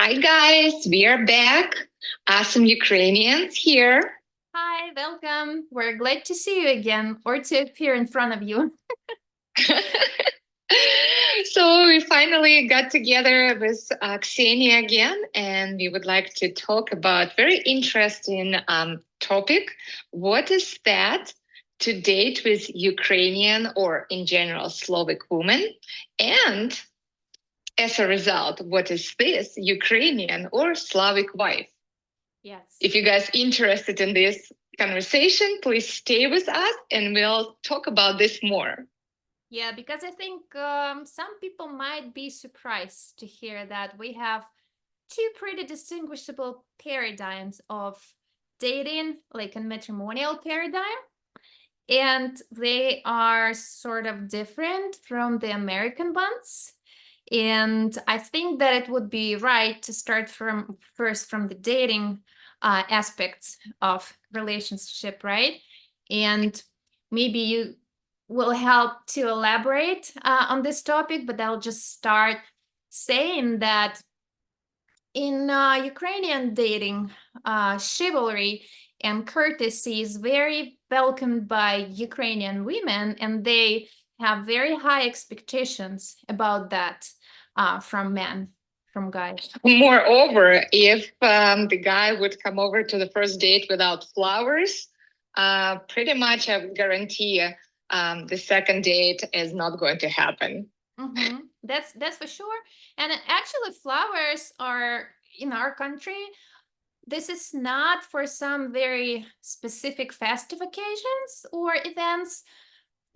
Hi guys, we are back. Awesome Ukrainians here. Hi, welcome. We're glad to see you again or to appear in front of you. So we finally got together with Ksenia again, and we would like to talk about very interesting topic. What is that to date with Ukrainian or in general Slovak women? And as a result, what is this Ukrainian or Slavic wife? Yes. If you guys interested in this conversation, please stay with us and we'll talk about this more. Yeah, because I think some people might be surprised to hear that we have two pretty distinguishable paradigms of dating, like a matrimonial paradigm, and they are sort of different from the American ones. And I think that it would be right to start from first from the dating aspects of relationship, right? And maybe you will help to elaborate on this topic, but I'll just start saying that in Ukrainian dating, chivalry and courtesy is very welcomed by Ukrainian women, and they have very high expectations about that from men, from guys. Moreover, if the guy would come over to the first date without flowers, pretty much I would guarantee the second date is not going to happen. Mm-hmm. That's for sure. And actually, flowers are in our country. This is not for some very specific festive occasions or events.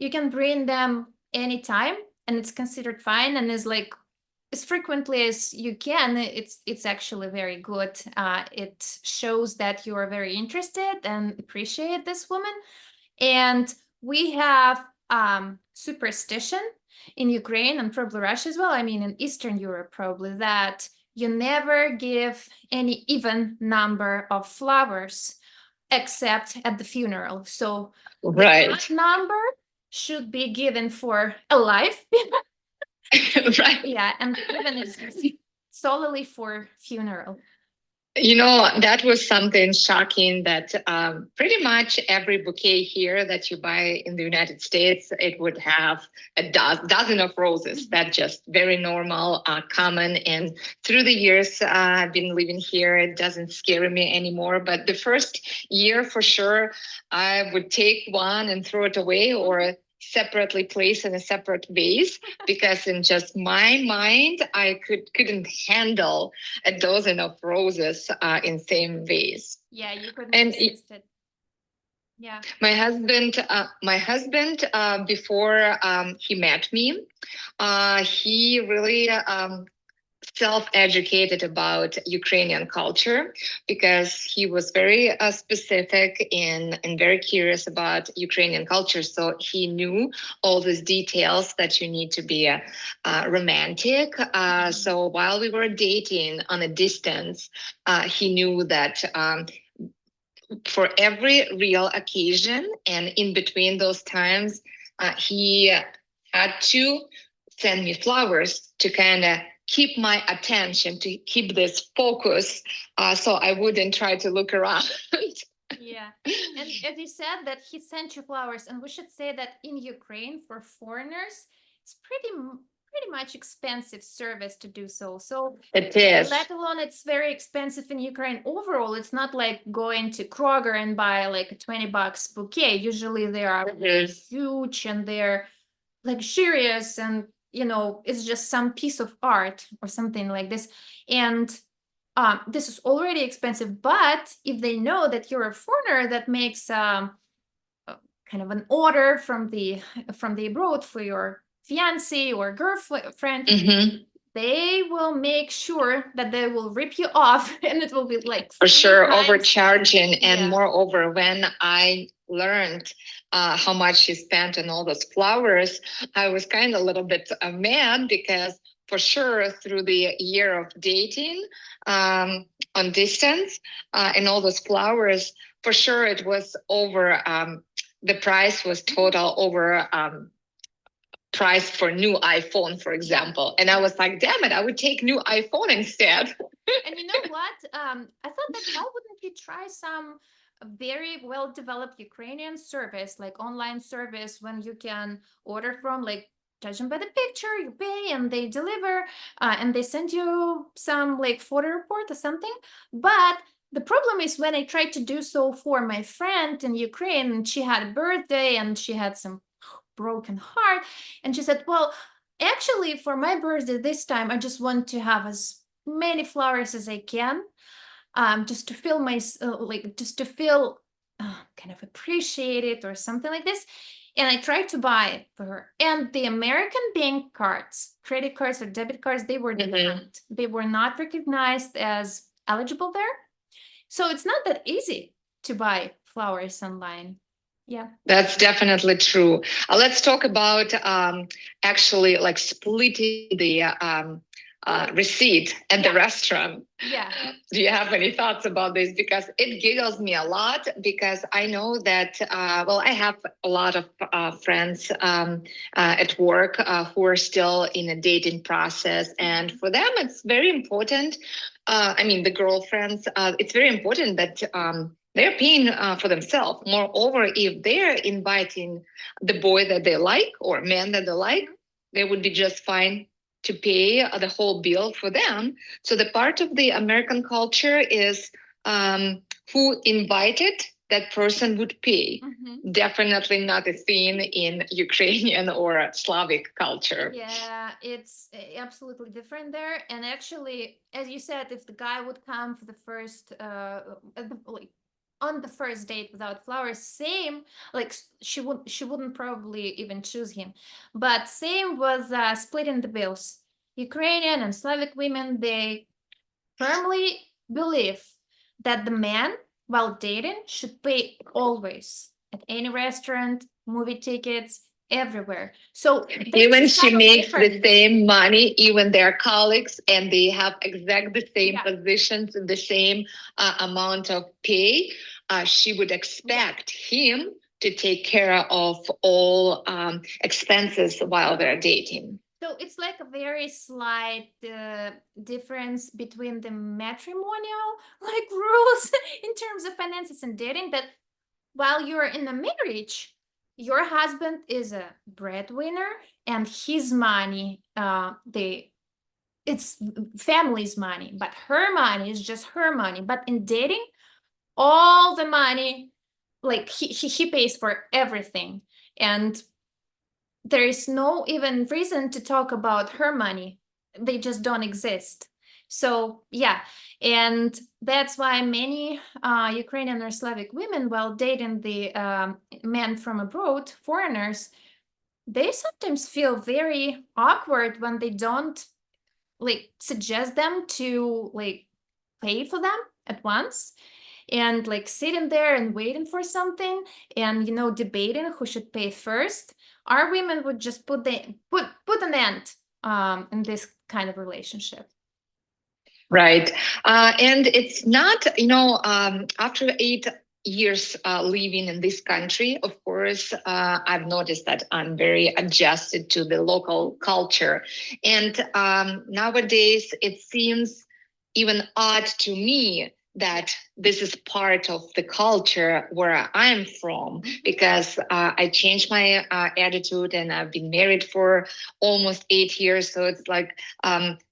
You can bring them anytime, and it's considered fine, and is like as frequently as you can. It's actually very good. It shows that you are very interested and appreciate this woman. And we have superstition in Ukraine and probably Russia as well. I mean, in Eastern Europe, probably, that you never give any even number of flowers except at the funeral. So the Right. odd number should be given for a life. Right. Yeah, and the even is solely for funeral. You know, that was something shocking that pretty much every bouquet here that you buy in the United States, it would have a dozen of roses. That's just very normal, common. And through the years I've been living here, it doesn't scare me anymore. But the first year, for sure, I would take one and throw it away or separately place in a separate vase because in just my mind, I couldn't handle a dozen of roses in same vase. Yeah, you couldn't And resist it. Yeah. My husband, before he met me, he really self-educated about Ukrainian culture because he was very specific and very curious about Ukrainian culture. So he knew all these details that you need to be romantic. So while we were dating on a distance, he knew that for every real occasion and in between those times, he had to send me flowers to kind of keep my attention, to keep this focus, so I wouldn't try to look around. Yeah. And as you said that he sent you flowers, and we should say that in Ukraine for foreigners, it's pretty much expensive service to do so. So It is. let alone it's very expensive in Ukraine overall. It's not like going to Kroger and buy like a $20 bouquet. Usually they are huge and they're luxurious, and it's just some piece of art or something like this. And this is already expensive, but if they know that you're a foreigner that makes kind of an order from the abroad for your fiancé or girlfriend, they will make sure that they will rip you off, and it will be like for sure times. overcharging. And Yeah. moreover, when I learned how much he spent on all those flowers, I was kind of a little bit mad because for sure through the year of dating on distance and all those flowers, for sure it was over, the price was total over price for new iPhone, for example. And I was like, damn it, I would take new iPhone instead. And you know what? I thought that why wouldn't you try some very well developed Ukrainian service, like online service, when you can order from, like, judging by the picture, you pay and they deliver, and they send you some like photo report or something. But the problem is when I tried to do so for my friend in Ukraine, and she had a birthday and she had some broken heart, and she said, "Well, actually, for my birthday this time, I just want to have as many flowers as I can, just to feel like just to feel kind of appreciated or something like this." And I tried to buy it for her. And the American bank cards, credit cards or debit cards, they were declined. They were not recognized as eligible there. So it's not that easy to buy flowers online. Yeah. That's definitely true. Let's talk about actually like splitting the receipt at the restaurant. Yeah. Do you have any thoughts about this? Because it giggles me a lot, because I know that, well, I have a lot of friends at work who are still in a dating process. And for them, it's very important. I mean, the girlfriends, it's very important that they're paying for themselves. Moreover, if they're inviting the boy that they like or man that they like, they would be just fine to pay the whole bill for them. So the part of the American culture is who invited that person would pay. Definitely not a thing in Ukrainian or Slavic culture. Yeah, it's absolutely different there. And actually, as you said, if the guy would come for the first, like on the first date without flowers, same, like she wouldn't probably even choose him. But same with splitting the bills. Ukrainian and Slavic women, they firmly believe that the man, while dating, should pay always at any restaurant, movie tickets, everywhere. So there's a Even she subtle makes the difference. same money, even their colleagues, and they have exactly the same Yeah. positions and the same amount of pay. She would expect him to take care of all expenses while they're dating. So it's like a very slight difference between the matrimonial like rules in terms of finances and dating, that while you're in a marriage, your husband is a breadwinner and his money, it's family's money, but her money is just her money. But in dating, all the money, like he pays for everything. And there is no even reason to talk about her money. They just don't exist. So yeah, and that's why many Ukrainian or Slavic women, while dating the men from abroad, foreigners, they sometimes feel very awkward when they don't like suggest them to like pay for them at once, and like sitting there and waiting for something, and debating who should pay first. Our women would just put an end in this kind of relationship. Right. And it's not, after 8 years living in this country, of course, I've noticed that I'm very adjusted to the local culture. And nowadays, it seems even odd to me that this is part of the culture where I'm from, because I changed my attitude, and I've been married for almost 8 years. So it's like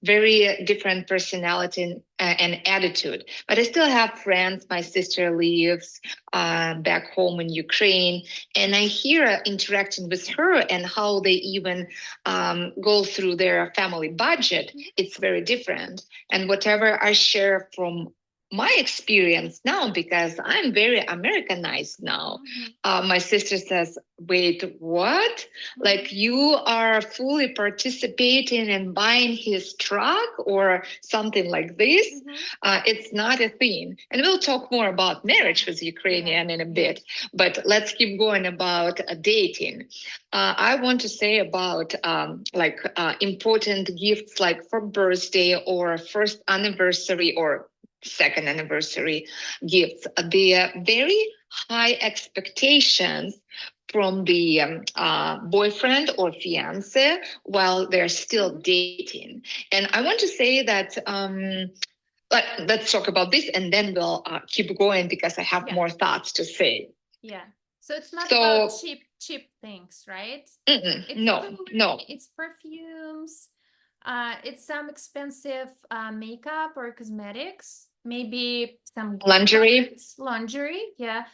very different personality and attitude. But I still have friends. My sister lives back home in Ukraine, and I hear interacting with her and how they even go through their family budget. It's very different. And whatever I share from my experience now, because I'm very Americanized now. My sister says, wait, what? Like, you are fully participating in buying his truck or something like this? It's not a thing. And we'll talk more about marriage with Ukrainian in a bit, but let's keep going about dating. I want to say about important gifts, like for birthday or first anniversary or second anniversary gifts. The very high expectations from the boyfriend or fiance while they're still dating. And I want to say that let's talk about this, and then we'll keep going because I have Yeah. more thoughts to say. Yeah. So it's not So about cheap things, right? It's no, jewelry, no. it's perfumes, it's some expensive makeup or cosmetics, maybe some gift Lingerie. cards, lingerie, yeah,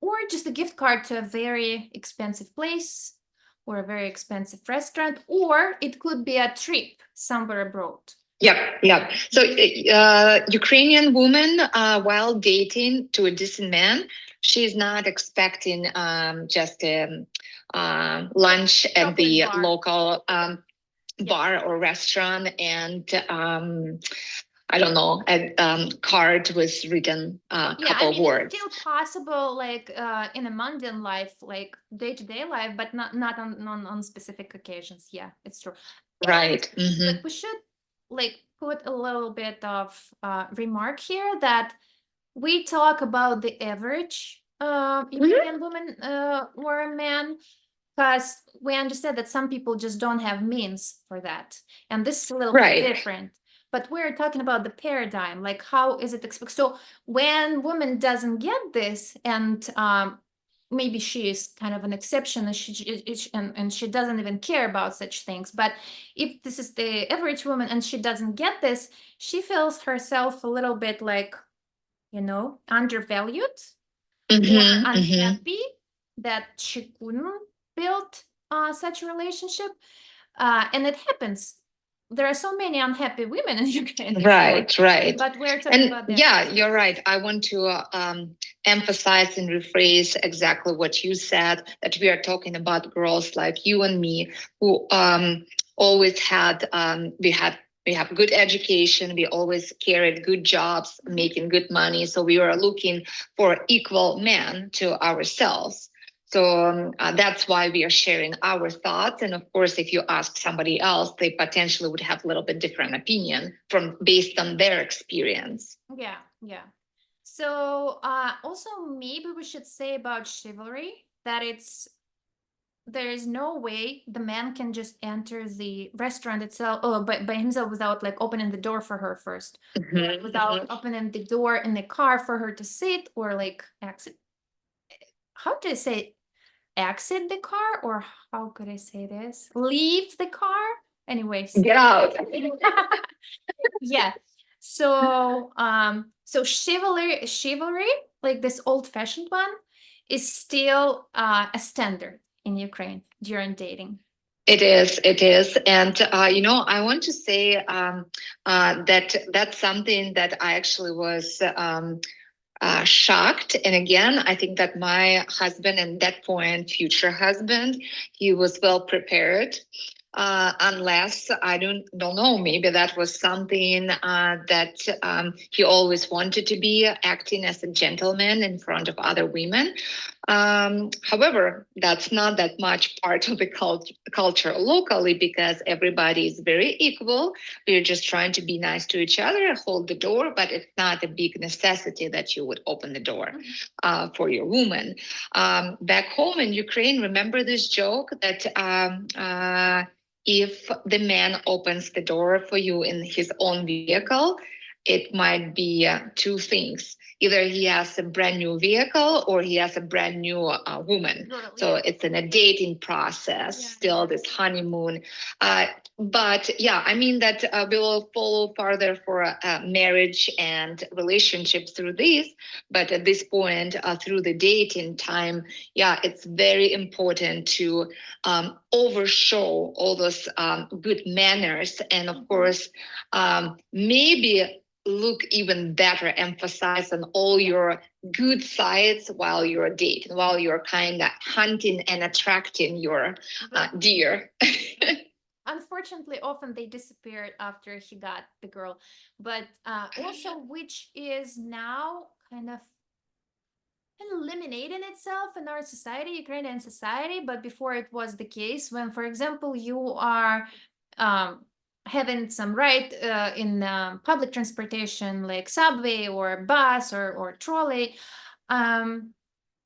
or just a gift card to a very expensive place or a very expensive restaurant, or it could be a trip somewhere abroad. Yep, yep. So Ukrainian woman, while dating to a decent man, she's not expecting just lunch at Chocolate the bar. local Yeah. bar or restaurant, and I don't know, a card with written Yeah, couple I of mean, it's words. still possible, like in a mundane life, like day-to-day life, but not on specific occasions. Yeah, it's true. And Right. but we should like put a little bit of remark here that we talk about the average Ukrainian woman or a man, because we understand that some people just don't have means for that, and this is a little bit Right. different. But we're talking about the paradigm, like how is it expected? So when woman doesn't get this, and maybe she is kind of an exception, and and she doesn't even care about such things. But if this is the average woman and she doesn't get this, she feels herself a little bit like, undervalued or unhappy that she couldn't build such a relationship. And it happens. There are so many unhappy women in Ukraine. Right, right. But we're talking And about that. yeah, you're right. I want to emphasize and rephrase exactly what you said, that we are talking about girls like you and me who always had, we have good education. We always carried good jobs, making good money. So we were looking for equal men to ourselves. So that's why we are sharing our thoughts. And of course, if you ask somebody else, they potentially would have a little bit different opinion from based on their experience. Yeah, yeah. So also maybe we should say about chivalry that there is no way the man can just enter the restaurant itself by himself without like opening the door for her first, without opening the door in the car for her to sit, or like exit. How do I say exit the car, or how could I say this? Leave the car. Anyways. Get out. Yeah. So chivalry, like this old-fashioned one, is still a standard in Ukraine during dating. It is. And, I want to say that that's something that I actually was shocked. And again, I think that my husband, and that point, future husband, he was well prepared. Unless I don't know, maybe that was something that he always wanted to be, acting as a gentleman in front of other women. However, that's not that much part of the culture locally, because everybody is very equal. We're just trying to be nice to each other, hold the door, but it's not a big necessity that you would open the door for your woman. Back home in Ukraine, remember this joke that if the man opens the door for you in his own vehicle, it might be two things. Either he has a brand new vehicle or he has a brand new woman. So it's in a dating process, still this honeymoon. But yeah, I mean that we will follow further for marriage and relationships through this. But at this point, through the dating time, yeah, it's very important to overshow all those good manners. And of course, maybe look even better, emphasize on all your good sides while you're dating, while you're kind of hunting and attracting your deer. Unfortunately, often they disappeared after he got the girl, but also which is now kind of eliminating itself in our society, Ukrainian society. But before it was the case, when, for example, you are having some ride in public transportation like subway or bus or trolley,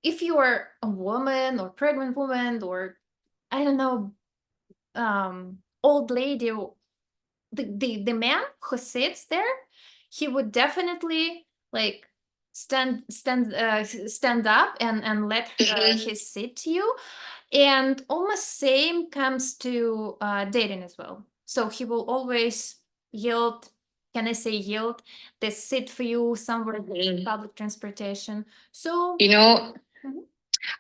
if you are a woman or pregnant woman, or I don't know, old lady, the man who sits there, he would definitely like stand up and let his sit to you. And almost same comes to dating as well. So he will always yield, can I say yield, they sit for you somewhere in public transportation. So You know, Mhm.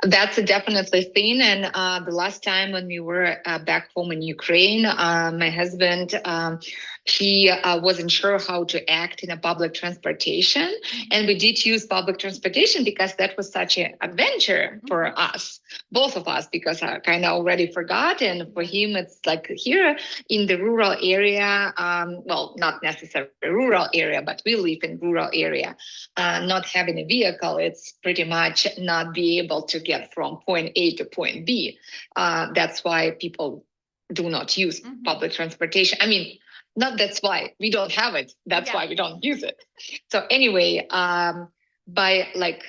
that's a definitely thing. And the last time when we were back home in Ukraine, my husband, he wasn't sure how to act in a public transportation. And we did use public transportation because that was such an adventure for us, both of us, because I kind of already forgot. And for him, it's like here in the rural area, well, not necessarily rural area, but we live in rural area. Not having a vehicle, it's pretty much not be able to get from point A to point B. That's why people do not use public transportation. I mean, not that's why we don't have it. That's why we don't use it. So anyway, by like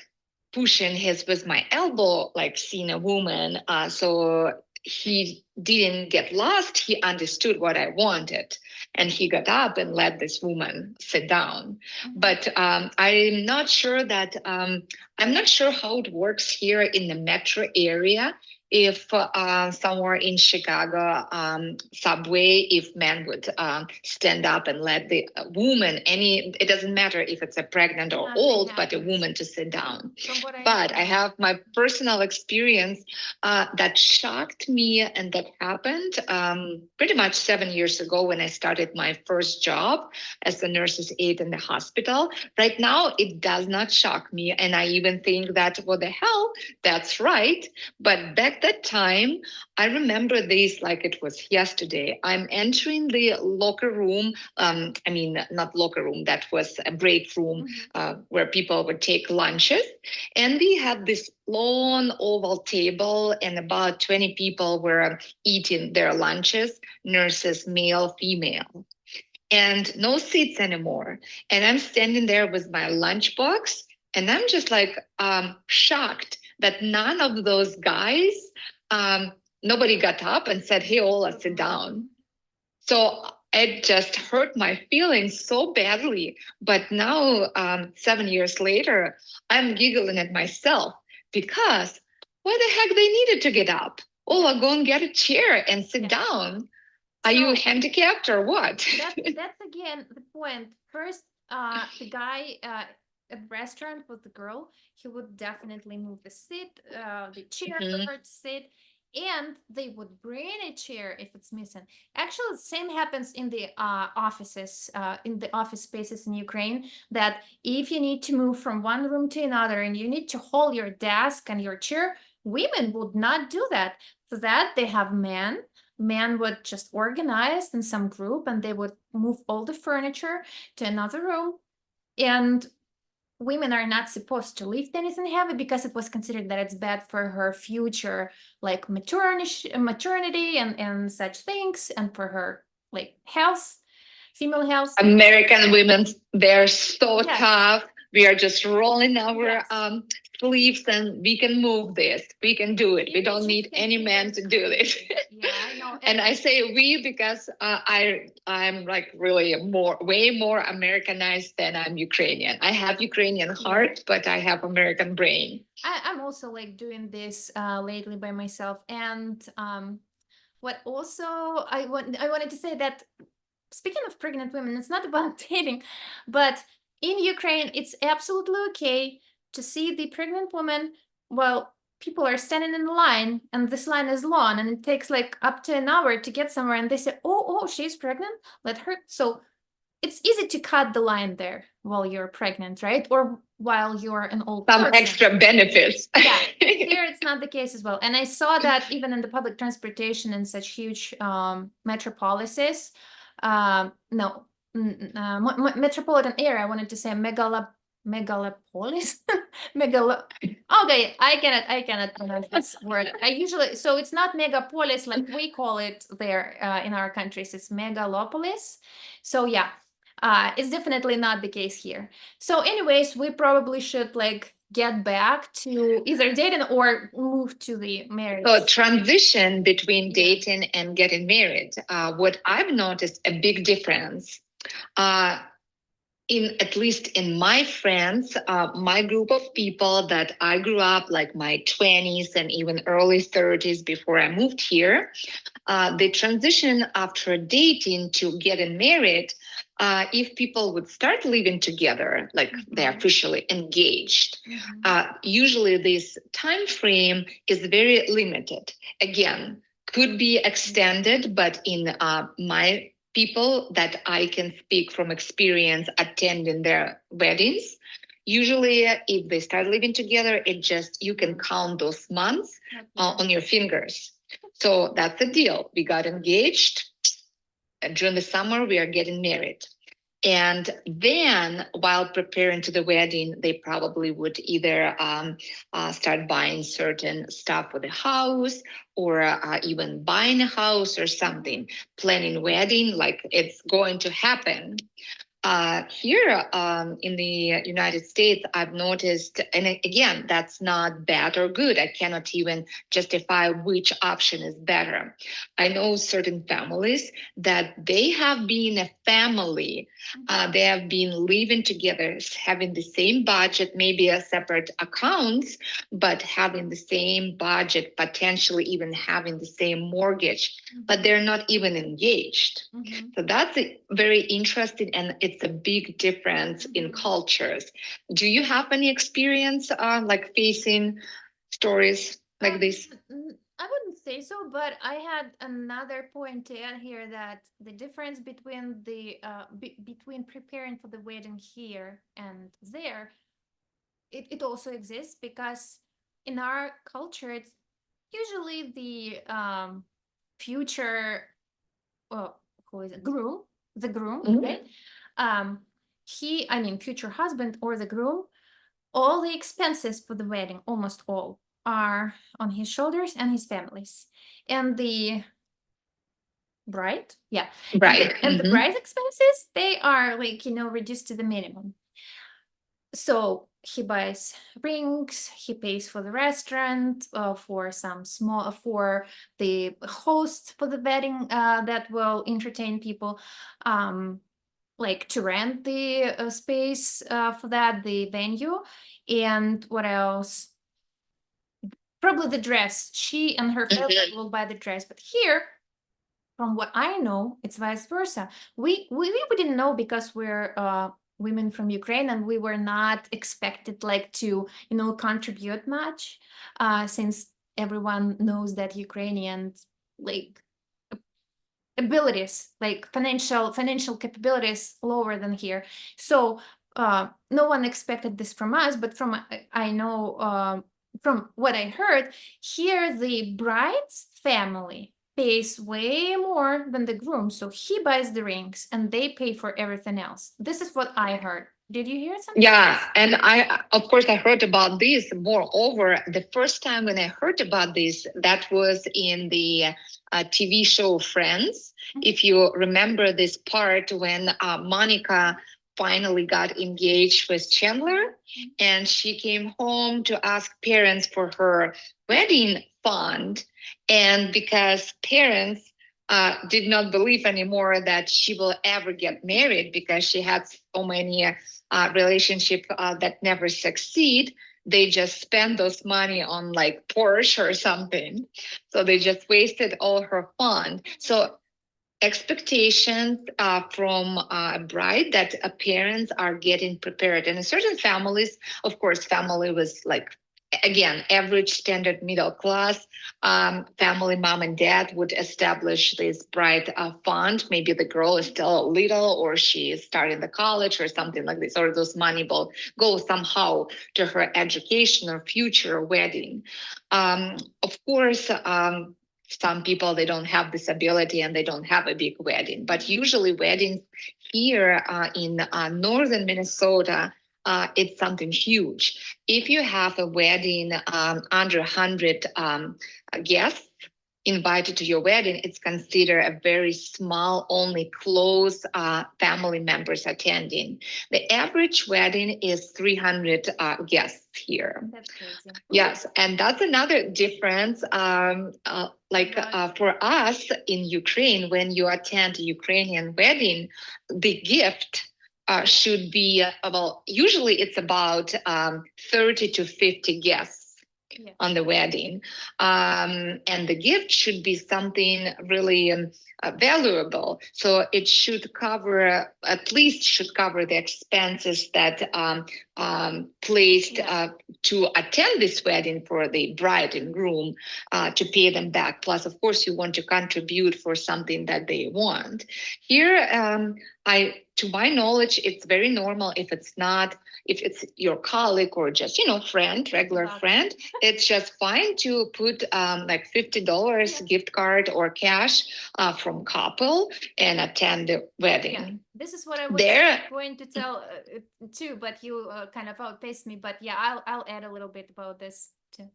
pushing his with my elbow, like seeing a woman, so he didn't get lost. He understood what I wanted, and he got up and let this woman sit down. But I'm not sure that I'm not sure how it works here in the metro area. If somewhere in Chicago subway, if men would stand up and let the woman, it doesn't matter if it's a pregnant or old, but a woman to sit down. But I have my personal experience that shocked me, and that happened pretty much 7 years ago when I started my first job as a nurse's aide in the hospital. Right now, it does not shock me. And I even think that, what the hell, that's right. But back that time, I remember this like it was yesterday. I'm entering the locker room. I mean, not locker room, that was a break room where people would take lunches. And we had this long oval table, and about 20 people were eating their lunches, nurses, male, female, and no seats anymore. And I'm standing there with my lunchbox, and I'm just like shocked that none of those guys, um, nobody got up and said, "Hey, Ola, sit down." So it just hurt my feelings so badly. But now, 7 years later, I'm giggling at myself because why the heck they needed to get up? Ola, go and get a chair and sit down. Are you handicapped or what? That's again the point. First, the guy at the restaurant with the girl, he would definitely move the chair for her to sit, and they would bring a chair if it's missing. Actually, the same happens in the offices, in the office spaces in Ukraine, that if you need to move from one room to another and you need to hold your desk and your chair, women would not do that. For that, they have men would just organize in some group and they would move all the furniture to another room. And women are not supposed to lift anything heavy because it was considered that it's bad for her future, like maternity and such things, and for her like health, female health. American women, they're so tough. We are just rolling our sleeves, and we can move this. We can do it. We don't need any man to do this. Yeah, I know. And I say we because I'm like really way more Americanized than I'm Ukrainian. I have Ukrainian heart, but I have American brain. I'm also like doing this lately by myself. And what also I wanted to say that, speaking of pregnant women, it's not about dating, but in Ukraine, it's absolutely okay to see the pregnant woman while people are standing in the line, and this line is long, and it takes like up to an hour to get somewhere, and they say, oh, she's pregnant, let her. So it's easy to cut the line there while you're pregnant, right? Or while you're an old Some person. extra benefits. Yeah, here it's not the case as well. And I saw that even in the public transportation in such huge metropolises, no, metropolitan area, I wanted to say megalopolis. Okay, I cannot pronounce this word. So it's not megapolis like we call it there in our countries, it's megalopolis. So yeah, it's definitely not the case here. So anyways, we probably should like get back to either dating or move to the marriage. So transition between dating and getting married. What I've noticed a big difference. at least in my friends, my group of people that I grew up, like my 20s and even early 30s before I moved here, the transition after dating to getting married, if people would start living together, like they're officially engaged, usually this time frame is very limited. Again, could be extended, but in my people that I can speak from experience attending their weddings, usually if they start living together, it just, you can count those months on your fingers. So that's the deal. We got engaged. During the summer, we are getting married. And then while preparing to the wedding, they probably would either start buying certain stuff for the house, or even buying a house or something, planning wedding like it's going to happen. Here in the United States, I've noticed, and again, that's not bad or good. I cannot even justify which option is better. I know certain families that they have been a family. They have been living together, having the same budget, maybe a separate accounts, but having the same budget, potentially even having the same mortgage, but they're not even engaged. So that's very interesting, and it's a big difference in cultures. Do you have any experience like facing stories like this? I wouldn't say so, but I had another point to add here, that the difference between between preparing for the wedding here and there, it also exists, because in our culture, it's usually the future, who is it? Groom, the groom, right? I mean, future husband or the groom, all the expenses for the wedding, almost all, are on his shoulders and his family's. And the bride, yeah, Right. and the bride's expenses, they are like, reduced to the minimum. So he buys rings, he pays for the restaurant, for the host for the wedding that will entertain people, like to rent the space for that, the venue, and what else? Probably the dress. She and her family will buy the dress, but here, from what I know, it's vice versa. We didn't know, because we're women from Ukraine, and we were not expected like to contribute much, since everyone knows that Ukrainians, like, abilities, like financial capabilities, lower than here. So no one expected this from us, but I know, from what I heard, here the bride's family pays way more than the groom, so he buys the rings and they pay for everything else. This is what I heard. Did you hear something? Yeah, and of course, I heard about this. Moreover, the first time when I heard about this, that was in the TV show Friends. If you remember this part when Monica finally got engaged with Chandler, and she came home to ask parents for her wedding fund, and because parents did not believe anymore that she will ever get married because she had so many relationship that never succeed, they just spend those money on like Porsche or something. So they just wasted all her fund. So expectations from a bride that parents are getting prepared. And in certain families, of course, family was like, again, average standard middle class family, mom and dad would establish this bride fund. Maybe the girl is still little, or she is starting the college or something like this, or those money will go somehow to her education or future wedding. Of course, some people, they don't have this ability and they don't have a big wedding, but usually weddings here in northern Minnesota, it's something huge. If you have a wedding under 100 guests invited to your wedding, it's considered a very small, only close family members attending. The average wedding is 300 guests here. That's crazy. Yes, and that's another difference. For us in Ukraine, when you attend a Ukrainian wedding, the gift should be well, usually it's about 30 to 50 guests on the wedding. And the gift should be something really valuable. So it should cover, at least should cover the expenses that placed to attend this wedding for the bride and groom, to pay them back. Plus, of course, you want to contribute for something that they want. Here, to my knowledge, it's very normal if it's your colleague or just, friend, regular friend, it's just fine to put like $50 gift card or cash from couple and attend the wedding. Yeah, this is what I was going to tell too, but you kind of outpaced me. But yeah, I'll add a little bit about this too.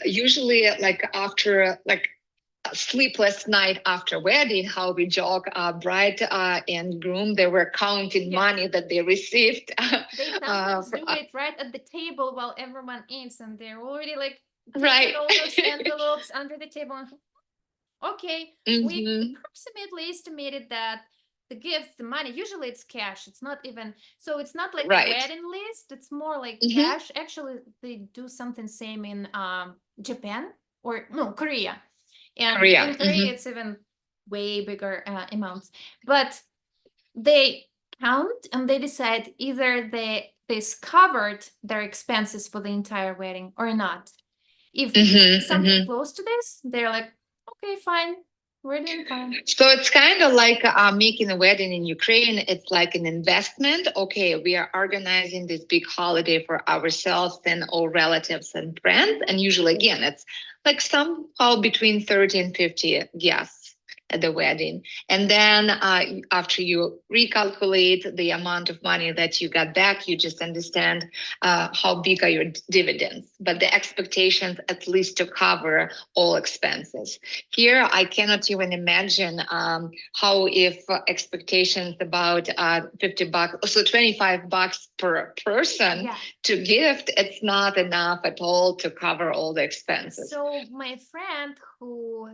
Usually, like after a sleepless night after wedding, how we joke, bride and groom, they were counting money that they received. They sometimes do it right at the table while everyone eats, and they're already like taking all those envelopes under the table. Okay, we approximately estimated that the gifts, the money, usually it's cash. It's not even, so it's not like a wedding list. It's more like cash. Actually, they do something same in Japan or no, Korea. And in Korea, it's even way bigger amounts. But they count and they decide either this covered their expenses for the entire wedding or not. If something close to this, they're like, okay, fine. We're doing fine. So it's kind of like making a wedding in Ukraine. It's like an investment. Okay, we are organizing this big holiday for ourselves and all relatives and friends. And usually, again, it's like somehow between 30 and 50 guests at the wedding. And then after you recalculate the amount of money that you got back, you just understand how big are your dividends. But the expectations at least to cover all expenses. Here, I cannot even imagine how if expectations about $50, so $25 per person to gift, it's not enough at all to cover all the expenses. So my friend who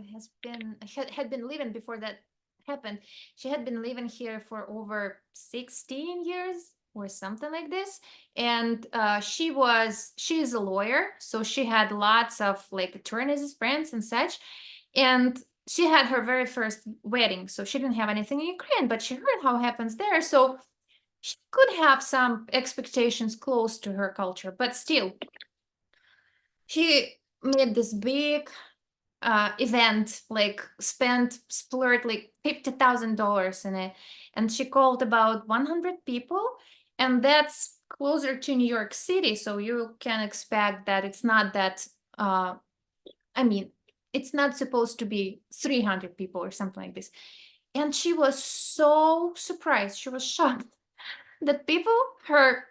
had been living before that happened, she had been living here for over 16 years or something like this. And she's a lawyer. So she had lots of like attorneys as friends and such. And she had her very first wedding. So she didn't have anything in Ukraine, but she heard how it happens there. So she could have some expectations close to her culture, but still, she made this big event, like splurged like $50,000 in it, and she called about 100 people, and that's closer to New York City, so you can expect that it's not that. I mean, it's not supposed to be 300 people or something like this, and she was so surprised. She was shocked that people, her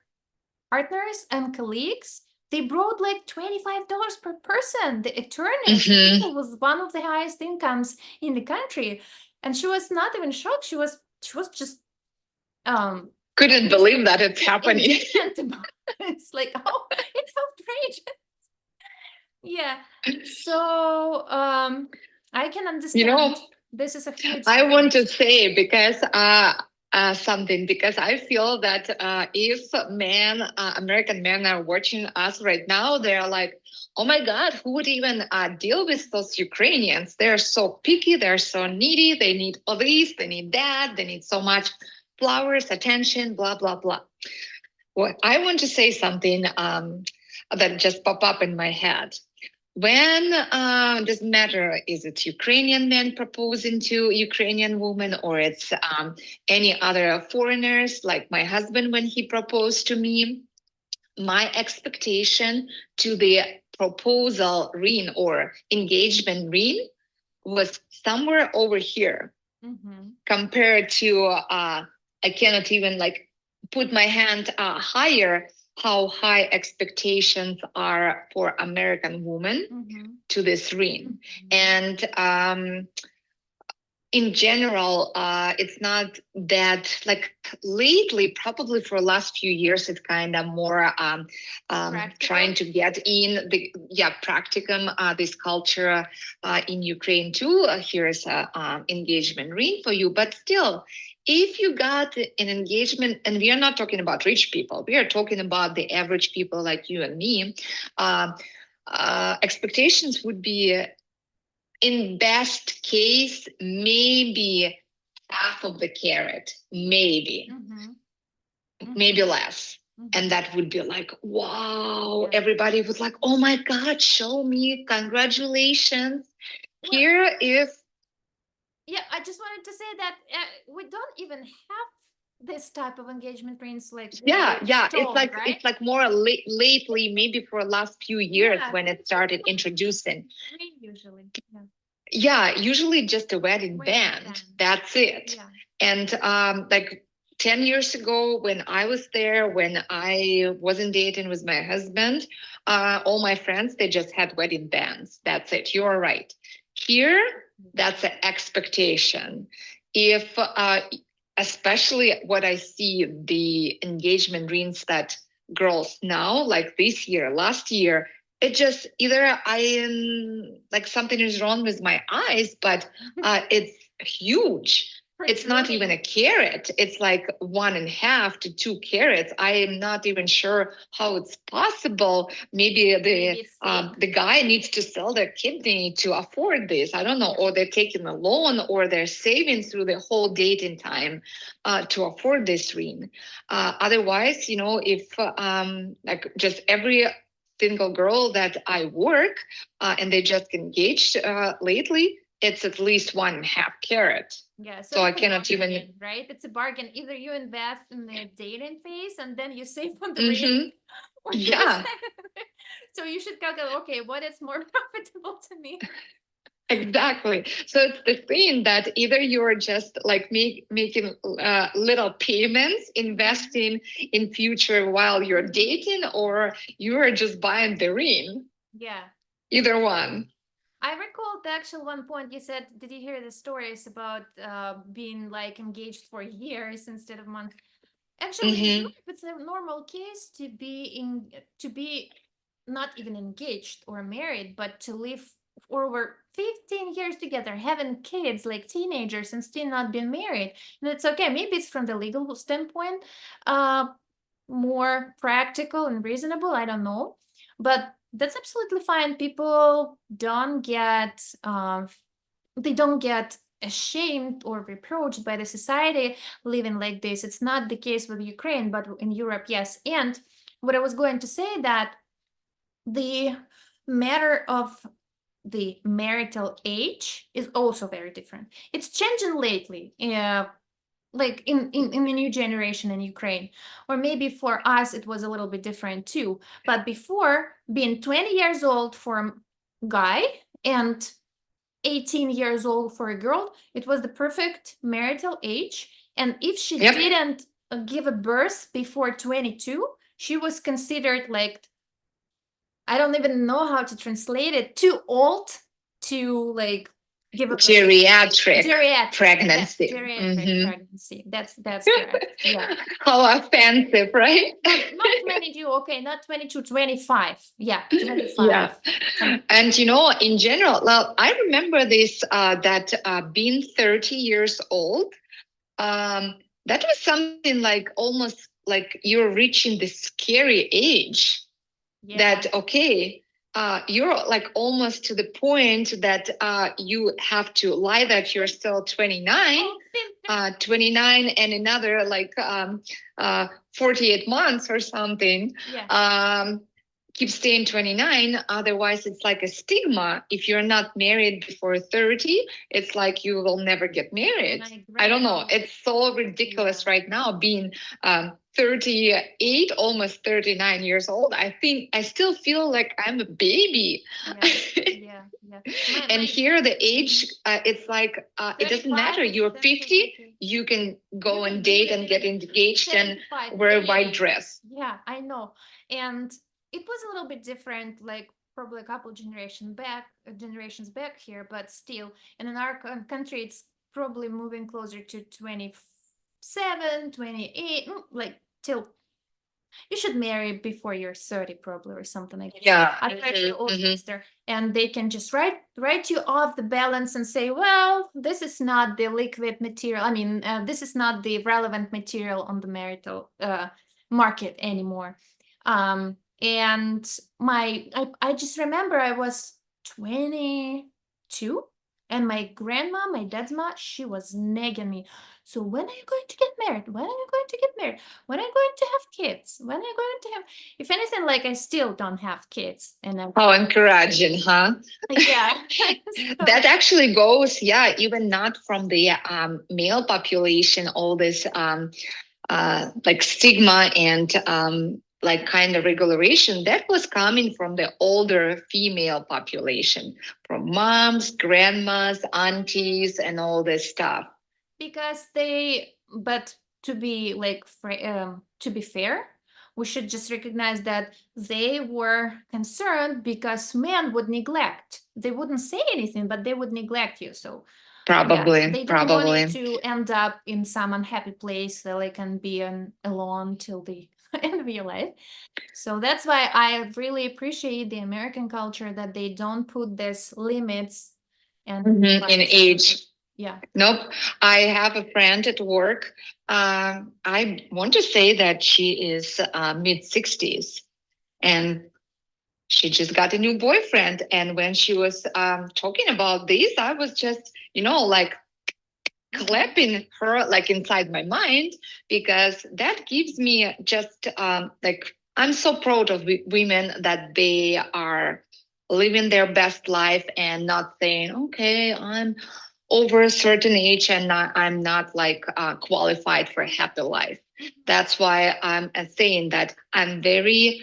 partners and colleagues, they brought like $25 per person. The attorneys, people with one of the highest incomes in the country, and she was not even shocked. She was just couldn't believe that it's happening. It's like, oh, it's outrageous. Yeah. So I can understand. This is a huge. I want to say because something, because I feel that if American men are watching us right now, they're like, oh my God, who would even deal with those Ukrainians? They're so picky, they're so needy, they need all this, they need that, they need so much flowers, attention, blah, blah, blah. Well, I want to say something that just popped up in my head. When doesn't matter, is it Ukrainian men proposing to Ukrainian women, or it's any other foreigners, like my husband when he proposed to me, my expectation to the proposal ring or engagement ring was somewhere over here compared to I cannot even like put my hand higher how high expectations are for American women to this ring. And in general, it's not that, like lately, probably for the last few years, it's kind of more trying to get in the, practicum, this culture in Ukraine too. Here is an engagement ring for you, but still, if you got an engagement, and we are not talking about rich people, we are talking about the average people like you and me, uh, expectations would be, in best case, maybe half of the carrot, maybe, maybe less. And that would be like, wow, everybody was like, oh my God, show me, congratulations. Here is. Yeah, I just wanted to say that we don't even have this type of engagement rings like Yeah, installed, right? it's like more lately, maybe for the last few years when it started introducing. Usually, Yeah, usually just a wedding band. That's it. Yeah. And like 10 years ago, when I was there, when I wasn't dating with my husband, all my friends, they just had wedding bands. That's it. You're right. Here, that's an expectation. If especially what I see, the engagement rings that girls now, like this year, last year, it just either I am like something is wrong with my eyes, but it's huge. It's not even a carat. It's like 1.5 to 2 carats. I am not even sure how it's possible. Maybe the guy needs to sell their kidney to afford this. I don't know, or they're taking a loan, or they're saving through the whole dating time to afford this ring. Otherwise, if like just every single girl that I work and they just engaged lately, it's at least 1.5 carat. Yeah, so I cannot even. Right? It's a bargain. Either you invest in the dating phase and then you save on the ring. Yeah. So you should calculate, okay, what is more profitable to me? Exactly. So it's the thing that either you're just like making little payments, investing in future while you're dating, or you're just buying the ring. Yeah. Either one. I recall the actual one point you said, did you hear the stories about being like engaged for years instead of months? Actually, in Europe, it's a normal case to be not even engaged or married, but to live over 15 years together, having kids like teenagers and still not being married. And it's okay. Maybe it's from the legal standpoint, more practical and reasonable. I don't know. But that's absolutely fine. People don't get ashamed or reproached by the society living like this. It's not the case with Ukraine, but in Europe, yes. And what I was going to say, that the matter of the marital age is also very different. It's changing lately, like in the new generation in Ukraine, or maybe for us it was a little bit different too. But before, being 20 years old for a guy and 18 years old for a girl, it was the perfect marital age. And if she didn't give a birth before 22, she was considered like, I don't even know how to translate it, too old to like give a geriatric pregnancy. Pregnancy. That's correct. Yeah. How offensive, right? Not 22, okay, not 22, 25. Yeah, 25. Yeah. And in general, well, I remember this that being 30 years old, that was something like almost like you're reaching the scary age. That okay, you're like almost to the point that you have to lie that you're still 29, 29 and another like 48 months or something. Keep staying 29. Otherwise, it's like a stigma. If you're not married before 30, it's like you will never get married. I don't know. It's so ridiculous right now, being 38, almost 39 years old. I think I still feel like I'm a baby. Yeah. And here the age, it's like it doesn't matter. You're 50, you can go and date and get engaged and wear a white dress. Yeah, I know. And it was a little bit different, like probably a couple generations back here, but still, and in our country, it's probably moving closer to 27, 28, like till you should marry before you're 30 probably, or something like that. Yeah. Attract your old Mhm. sister, and they can just write you off the balance and say, well, this is not the liquid material. I mean, this is not the relevant material on the marital market anymore. And I just remember I was 22, and my grandma, my dad's mom, she was nagging me. So when are you going to get married? When are you going to get married? When are you going to have kids? When are you going to have, if anything, like, I still don't have kids. And then, Oh, encouraging, huh? yeah. That actually goes, yeah, even not from the male population, all this like stigma and like kind of regulation that was coming from the older female population, from moms, grandmas, aunties, and all this stuff. Because but to be like, to be fair, we should just recognize that they were concerned because men would neglect. They wouldn't say anything, but they would neglect you. So yeah, Probably, they don't want you probably. to end up in some unhappy place that they can be alone till the end of your life. So that's why I really appreciate the American culture, that they don't put these limits and In age. yeah. Nope. I have a friend at work. I want to say that she is mid 60s, and she just got a new boyfriend. And when she was talking about this, I was just, like clapping her like inside my mind, because that gives me just like, I'm so proud of women that they are living their best life and not saying, okay, I'm over a certain age and I'm not like qualified for a happy life. That's why I'm saying that I'm very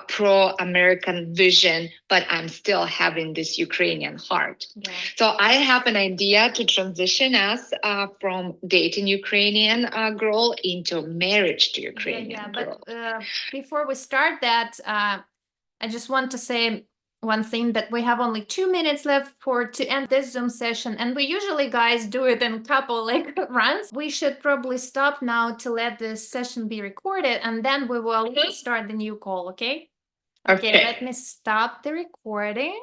pro-American vision, but I'm still having this Ukrainian heart. Yeah. So I have an idea to transition us from dating Ukrainian girl into marriage to Ukrainian girl. But before we start that, I just want to say one thing, that we have only 2 minutes left to end this Zoom session, and we usually, guys, do it in couple like runs. We should probably stop now to let this session be recorded, and then we will start the new call. Okay, let me stop the recording.